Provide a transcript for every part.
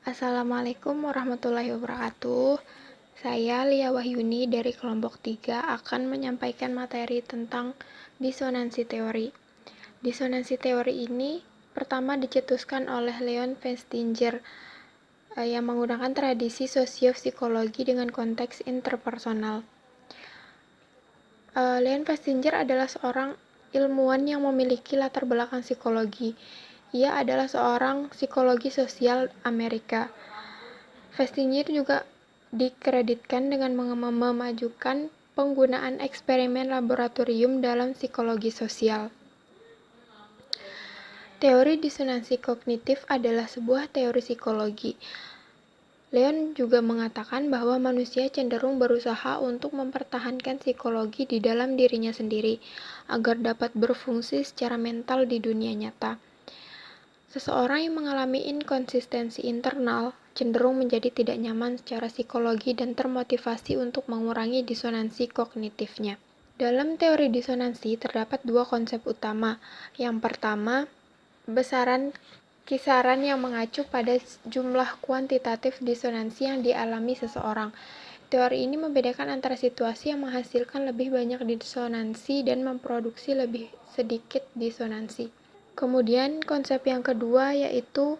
Assalamualaikum warahmatullahi wabarakatuh. Saya Lia Wahyuni dari kelompok 3 akan menyampaikan materi tentang disonansi teori. Disonansi teori ini pertama dicetuskan oleh Leon Festinger yang menggunakan tradisi sosiopsikologi dengan konteks interpersonal. Leon Festinger adalah seorang ilmuwan yang memiliki latar belakang psikologi. Ia adalah seorang psikologi sosial Amerika. Festinger juga dikreditkan dengan memajukan penggunaan eksperimen laboratorium dalam psikologi sosial. Teori disonansi kognitif adalah sebuah teori psikologi. Leon juga mengatakan bahwa manusia cenderung berusaha untuk mempertahankan psikologi di dalam dirinya sendiri agar dapat berfungsi secara mental di dunia nyata. Seseorang yang mengalami inkonsistensi internal cenderung menjadi tidak nyaman secara psikologi dan termotivasi untuk mengurangi disonansi kognitifnya. Dalam teori disonansi terdapat dua konsep utama. Yang pertama, kisaran yang mengacu pada jumlah kuantitatif disonansi yang dialami seseorang. Teori ini membedakan antara situasi yang menghasilkan lebih banyak disonansi dan memproduksi lebih sedikit disonansi. Kemudian konsep yang kedua yaitu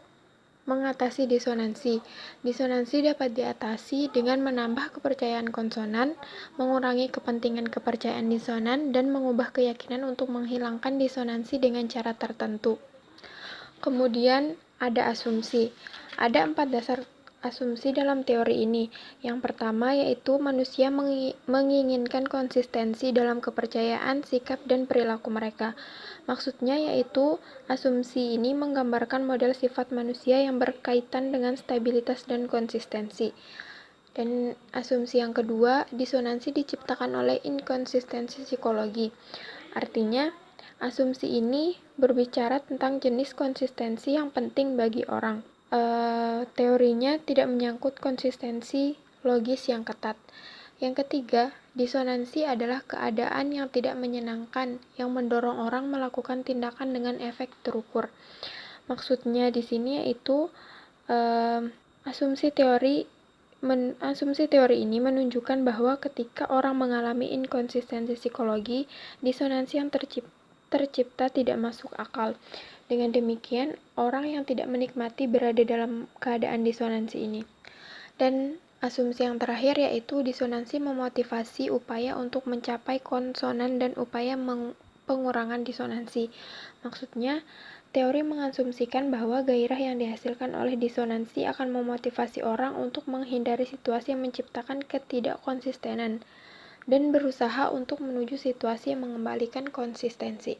mengatasi disonansi. Disonansi dapat diatasi dengan menambah kepercayaan konsonan, mengurangi kepentingan kepercayaan disonan, dan mengubah keyakinan untuk menghilangkan disonansi dengan cara tertentu. Kemudian ada asumsi. Ada 4 dasar asumsi dalam teori ini. Yang pertama yaitu manusia menginginkan konsistensi dalam kepercayaan, sikap, dan perilaku mereka. Maksudnya yaitu asumsi ini menggambarkan model sifat manusia yang berkaitan dengan stabilitas dan konsistensi. Dan asumsi yang kedua, disonansi diciptakan oleh inkonsistensi psikologi. Artinya, asumsi ini berbicara tentang jenis konsistensi yang penting bagi orang. Teorinya tidak menyangkut konsistensi logis yang ketat. Yang ketiga, disonansi adalah keadaan yang tidak menyenangkan yang mendorong orang melakukan tindakan dengan efek terukur. Maksudnya di sini yaitu asumsi teori ini menunjukkan bahwa ketika orang mengalami inkonsistensi psikologi, disonansi yang tercipta tidak masuk akal. Dengan demikian, orang yang tidak menikmati berada dalam keadaan disonansi ini. Dan asumsi yang terakhir yaitu disonansi memotivasi upaya untuk mencapai konsonan dan upaya pengurangan disonansi. Maksudnya, teori mengasumsikan bahwa gairah yang dihasilkan oleh disonansi akan memotivasi orang untuk menghindari situasi yang menciptakan ketidakkonsistenan dan berusaha untuk menuju situasi yang mengembalikan konsistensi.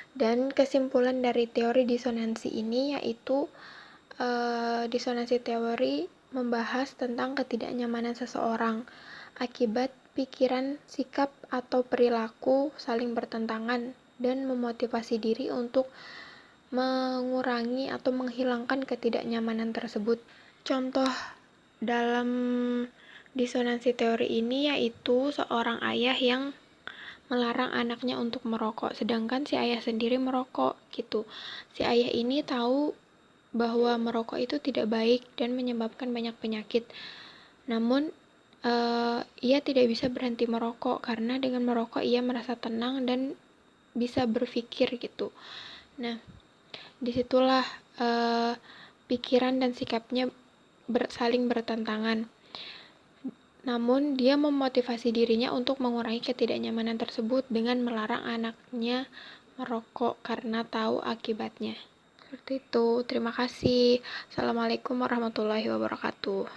Dan kesimpulan dari teori disonansi ini yaitu disonansi teori membahas tentang ketidaknyamanan seseorang akibat pikiran, sikap, atau perilaku saling bertentangan dan memotivasi diri untuk mengurangi atau menghilangkan ketidaknyamanan tersebut. Contoh dalam disonansi teori ini yaitu seorang ayah yang melarang anaknya untuk merokok, sedangkan si ayah sendiri merokok gitu. Si ayah ini tahu bahwa merokok itu tidak baik dan menyebabkan banyak penyakit. Namun, ia tidak bisa berhenti merokok karena dengan merokok ia merasa tenang dan bisa berpikir gitu. Nah, disitulah pikiran dan sikapnya saling bertentangan. Namun, dia memotivasi dirinya untuk mengurangi ketidaknyamanan tersebut dengan melarang anaknya merokok karena tahu akibatnya. Seperti itu. Terima kasih. Assalamualaikum warahmatullahi wabarakatuh.